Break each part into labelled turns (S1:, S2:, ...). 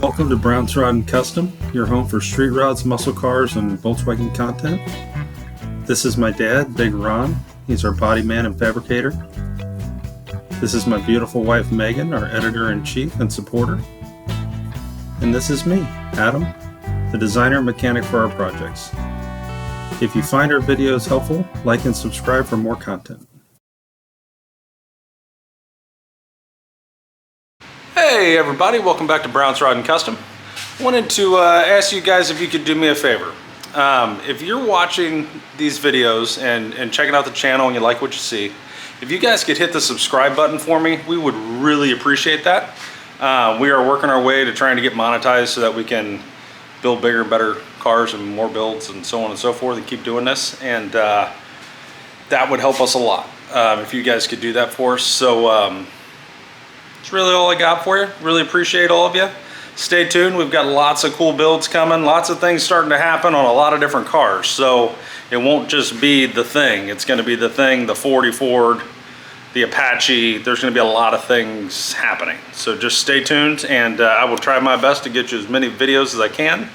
S1: Welcome to Brown's Rod and Custom, your home for street rods, muscle cars, and Volkswagen content. This is my dad, Big Ron. He's our body man and fabricator. This is my beautiful wife, Megan, our editor-in-chief and supporter. And this is me, Adam, the designer and mechanic for our projects. If you find our videos helpful, like and subscribe for more content.
S2: Hey everybody, welcome back to Brown's Rod and Custom. Wanted to ask you guys if you could do me a favor. If you're watching these videos and checking out the channel and you like what you see, if you guys could hit the subscribe button for me, we would really appreciate that. We are working our way to trying to get monetized so that we can build bigger and better cars and more builds and so on and so forth and keep doing this. And that would help us a lot if you guys could do that for us. So that's really all I got for you. Really appreciate all of you. Stay tuned. We've got lots of cool builds coming. Lots of things starting to happen on a lot of different cars. So it won't just be the Thing. It's going to be the Thing, the 40 Ford, the Apache. There's going to be a lot of things happening. So just stay tuned, and I will try my best to get you as many videos as I can,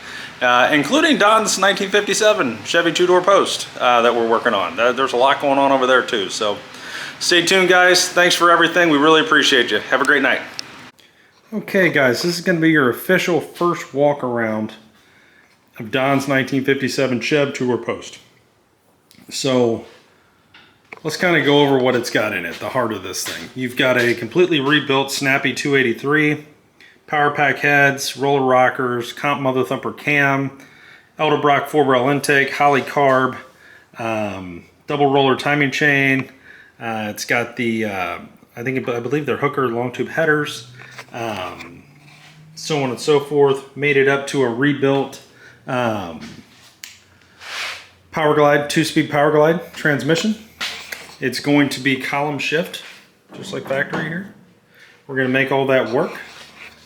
S2: including Don's 1957 Chevy two-door post that we're working on. There's a lot going on over there too. So stay tuned, guys. Thanks for everything. We really appreciate you. Have a great night.
S1: Okay, guys, this is going to be your official first walk around of Don's 1957 Chev two-door post. So let's kind of go over what it's got in it, the heart of this thing. You've got a completely rebuilt Snappy 283, power pack heads, roller rockers, comp mother thumper cam, Edelbrock 4-barrel intake, Holly carb, double roller timing chain. It's got the, I believe they're hooker long tube headers, so on and so forth. Made it up to a rebuilt Power Glide, 2-speed Power Glide transmission. It's going to be column shift, just like factory here. We're going to make all that work.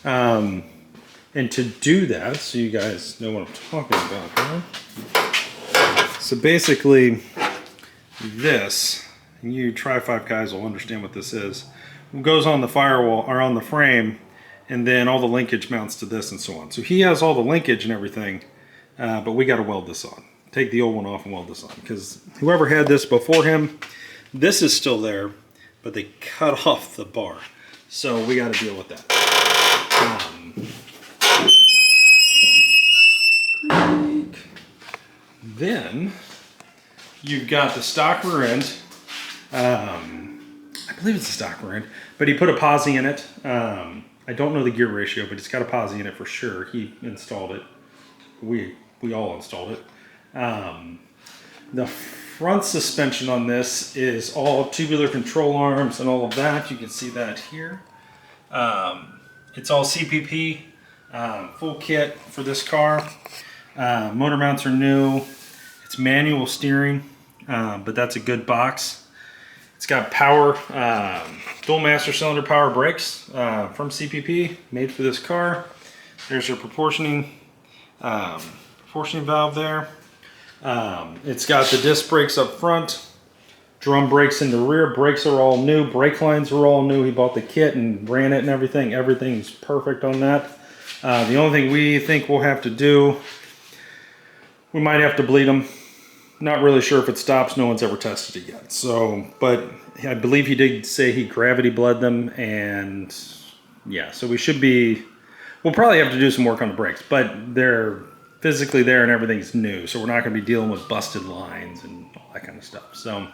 S1: And to do that, so you guys know what I'm talking about, right? So basically, this, and you Tri-5 guys will understand what this is, it goes on the firewall, or on the frame, and then all the linkage mounts to this and so on. So he has all the linkage and everything, but we got to weld this on. Take the old one off and weld this on, because whoever had this before him, this is still there, but they cut off the bar. So we got to deal with that. Then you've got the stock rear end. I believe it's a stock rear end, but he put a posi in it. I don't know the gear ratio, but it's got a posi in it for sure. He installed it. We all installed it. The front suspension on this is all tubular control arms and all of that. You can see that here. It's all CPP, full kit for this car. Motor mounts are new. It's manual steering, but that's a good box. It's got power, dual master cylinder power brakes from CPP, made for this car. There's your proportioning valve there. It's got the disc brakes up front, drum brakes in the rear. Brakes are all new, brake lines are all new. He bought the kit and ran it and everything. Everything's perfect on that. The only thing we think we'll have to do, we might have to bleed them. Not really sure if it stops. No one's ever tested it yet. So, but I believe he did say he gravity bled them, and yeah, so we should be, we'll probably have to do some work on the brakes, but they're physically there and everything's new. So we're not going to be dealing with busted lines and all that kind of stuff. So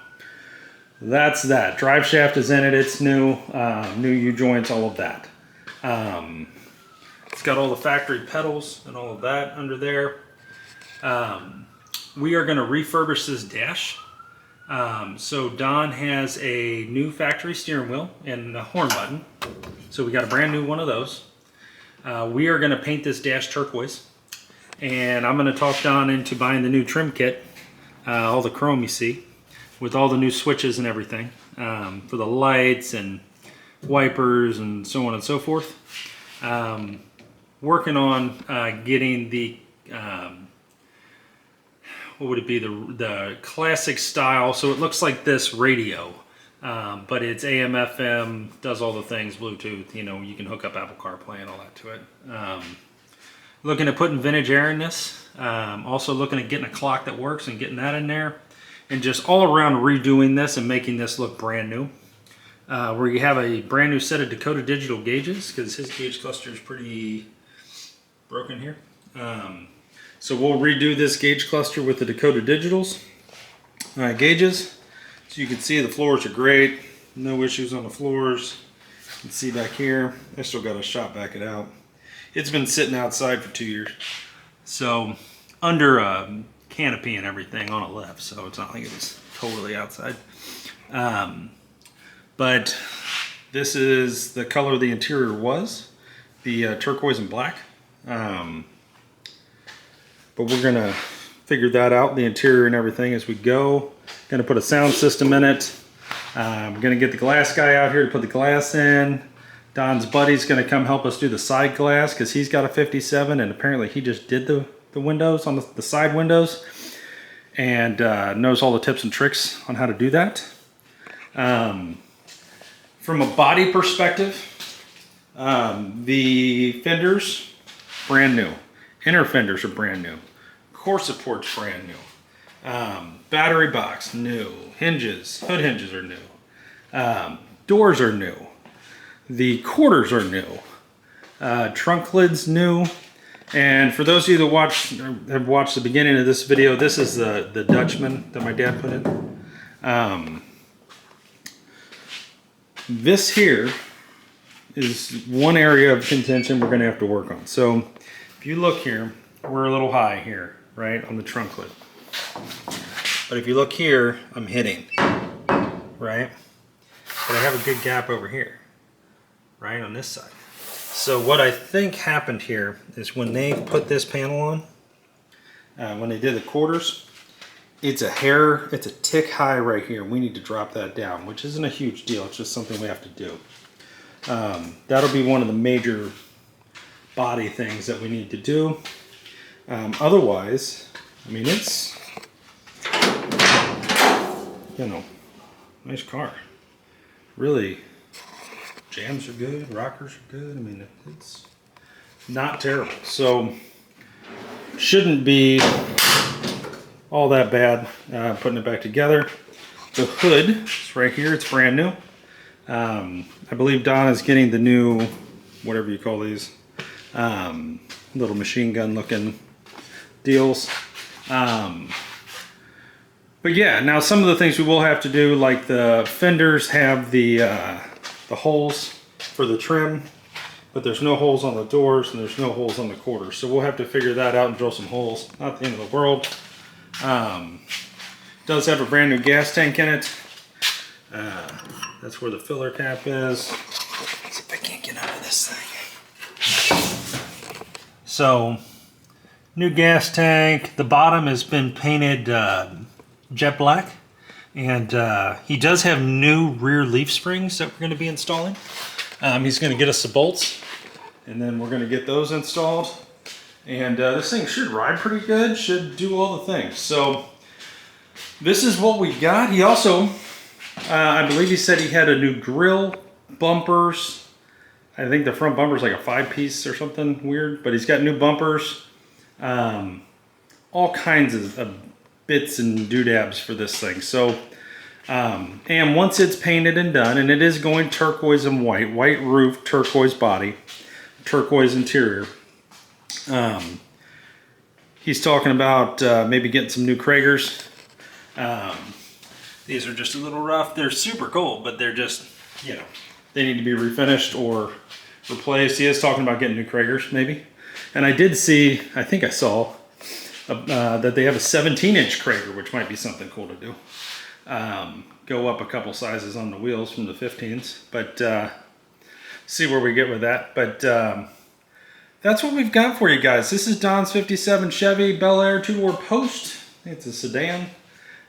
S1: that's that. Drive shaft is in it. It's new, new U-joints, all of that. It's got all the factory pedals and all of that under there. We are going to refurbish this dash. So Don has a new factory steering wheel and a horn button. So we got a brand new one of those. We are going to paint this dash turquoise. And I'm going to talk Don into buying the new trim kit, all the chrome you see, with all the new switches and everything, for the lights and wipers and so on and so forth. Working on getting the what would it be, the classic style, so it looks like this radio, but it's AM, FM, does all the things, Bluetooth, you know, you can hook up Apple CarPlay and all that to it. Looking at putting vintage air in this. Also looking at getting a clock that works and getting that in there. And just all around redoing this and making this look brand new. Where you have a brand new set of Dakota digital gauges, because his gauge cluster is pretty broken here. So we'll redo this gauge cluster with the Dakota digitals gauges. So you can see the floors are great. No issues on the floors. You can see back here, I still got to shop back it out. It's been sitting outside for 2 years. So under a canopy and everything on a lift, so it's not like it was totally outside. But this is the color the interior was, the turquoise and black. But we're gonna figure that out, the interior and everything, as we go. Gonna put a sound system in it. We're gonna get the glass guy out here to put the glass in. Don's buddy's gonna come help us do the side glass because he's got a 57 and apparently he just did the windows on the side windows and knows all the tips and tricks on how to do that. From a body perspective, the fenders, brand new. Inner fenders are brand new. Core support's brand new. Battery box, new. Hinges, hood hinges are new. Doors are new. The quarters are new. Trunk lid's new. And for those of you that have watched the beginning of this video, this is the Dutchman that my dad put in. This here is one area of contention we're going to have to work on. So if you look here, we're a little high here, right, on the trunk lid. But if you look here, I'm hitting, right? But I have a good gap over here, right, on this side. So what I think happened here is when they put this panel on, when they did the quarters, it's a tick high right here. We need to drop that down, which isn't a huge deal. It's just something we have to do. That'll be one of the major body things that we need to do. Otherwise, I mean, it's, you know, nice car. Really, jams are good, rockers are good. I mean, it's not terrible. So, shouldn't be all that bad putting it back together. The hood is right here, it's brand new. I believe Don is getting the new, whatever you call these, little machine gun looking deals. But yeah, now some of the things we will have to do, like the fenders have the holes for the trim, but there's no holes on the doors and there's no holes on the quarters. So we'll have to figure that out and drill some holes. Not the end of the world. Does have a brand new gas tank in it. That's where the filler cap is. See if I can't get out of this thing. So, new gas tank. The bottom has been painted jet black. And he does have new rear leaf springs that we're going to be installing. He's going to get us the bolts. And then we're going to get those installed. And this thing should ride pretty good, should do all the things. So this is what we got. He also, I believe he said he had a new grill, bumpers. I think the front bumper is like a 5-piece or something weird, but he's got new bumpers. All kinds of bits and doodads for this thing. So, and once it's painted and done, and it is going turquoise and white roof, turquoise body, turquoise interior. He's talking about maybe getting some new Kragers. These are just a little rough. They're super cool, but they're just, you know, they need to be refinished or replaced. He is talking about getting new Kragers, maybe. And I did see, I think I saw, that they have a 17-inch Krager, which might be something cool to do. Go up a couple sizes on the wheels from the 15s, but see where we get with that. But that's what we've got for you guys. This is Don's 57 Chevy Belair 2-door post. I think it's a sedan.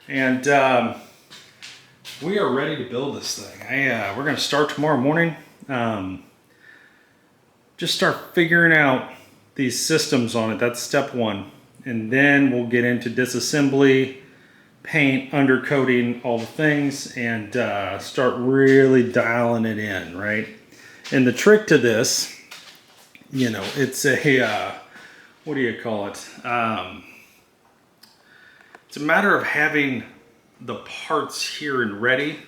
S1: And we are ready to build this thing. We're going to start tomorrow morning. Just start figuring out these systems on it. That's step one. And then we'll get into disassembly, paint, undercoating, all the things, and start really dialing it in, right? And the trick to this, you know, it's a what do you call it? It's a matter of having the parts here and ready,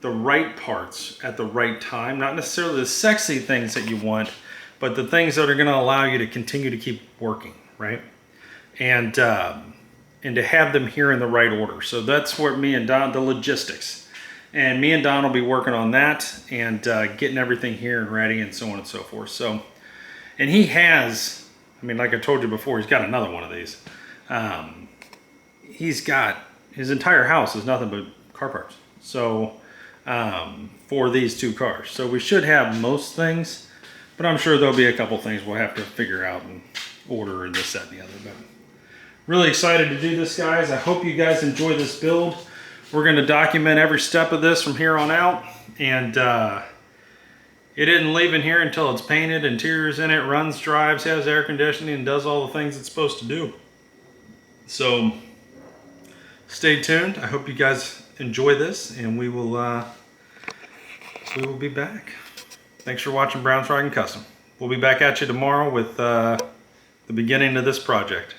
S1: the right parts at the right time, not necessarily the sexy things that you want, but the things that are going to allow you to continue to keep working, right? And to have them here in the right order. So that's what me and Don, the logistics. And me and Don will be working on that and getting everything here and ready and so on and so forth. So, and he has, I mean, like I told you before, he's got another one of these. He's got, his entire house is nothing but car parts. So, for these two cars. So we should have most things, but I'm sure there'll be a couple things we'll have to figure out and order and this, that, and the other. But really excited to do this, guys. I hope you guys enjoy this build. We're going to document every step of this from here on out, and it isn't leaving here until it's painted, interior's in it, runs, drives, has air conditioning, and does all the things it's supposed to do. So stay tuned. I hope you guys enjoy this, and we will be back. Thanks for watching Brown's Riding Custom. We'll be back at you tomorrow with the beginning of this project.